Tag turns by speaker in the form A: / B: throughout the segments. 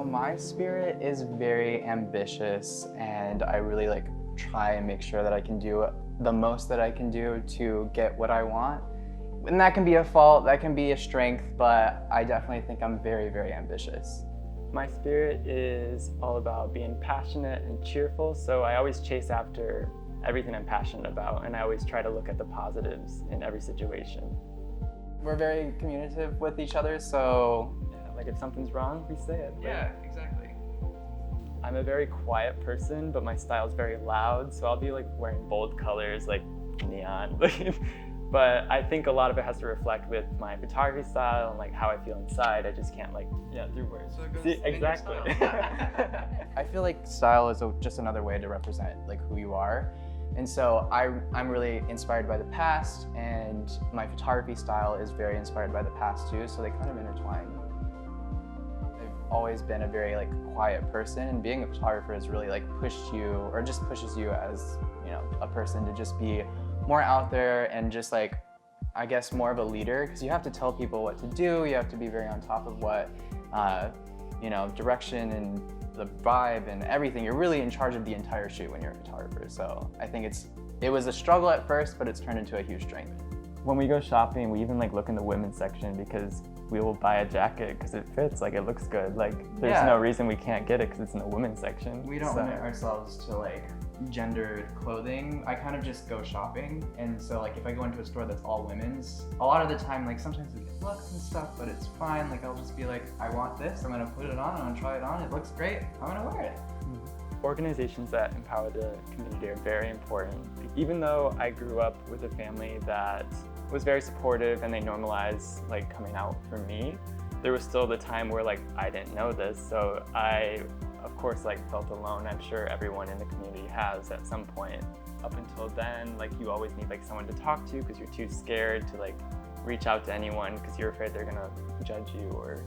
A: So my spirit is very ambitious, and I really try and make sure that I can do the most that I can do to get what I want. And that can be a fault, that can be a strength, but I definitely think I'm very, very ambitious.
B: My spirit is all about being passionate and cheerful, so I always chase after everything I'm passionate about, and I always try to look at the positives in every situation.
A: We're very communicative with each other, so...
B: Yeah, like if something's wrong, we say it.
A: Yeah, exactly.
B: I'm a very quiet person, but my style is very loud, so I'll be wearing bold colors like neon. But I think a lot of it has to reflect with my photography style and how I feel inside. I just can't through words.
A: So it goes
B: See,
A: in your
B: exactly.
A: I feel like style is just another way to represent who you are. And so I'm really inspired by the past, and my photography style is very inspired by the past too, so they kind of intertwine. I've always been a very quiet person, and being a photographer has really pushed you, or just pushes you as a person to just be more out there and just I guess more of a leader, because you have to tell people what to do, you have to be very on top of what direction and the vibe and everything. You're really in charge of the entire shoot when you're a photographer. So I think it was a struggle at first, but it's turned into a huge strength.
B: When we go shopping, we even look in the women's section because we will buy a jacket because it fits, it looks good. There's no reason we can't get it because it's in the women's section.
A: We don't limit ourselves to gendered clothing. I kind of just go shopping, and so if I go into a store that's all women's, a lot of the time sometimes we get looks and stuff, but it's fine. I'll just be I want this, I'm gonna put it on, I'm gonna try it on, it looks great, I'm gonna wear it.
B: Organizations that empower the community are very important. Even though I grew up with a family that was very supportive and they normalized coming out for me, there was still the time where I didn't know this, so I of course felt alone. I'm sure everyone in the community has at some point. Up until then, you always need someone to talk to because you're too scared to reach out to anyone because you're afraid they're gonna judge you or...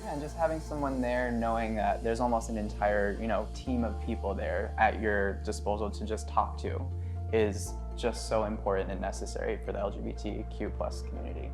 A: Yeah, and just having someone there, knowing that there's almost an entire team of people there at your disposal to just talk to, is just so important and necessary for the LGBTQ+ community.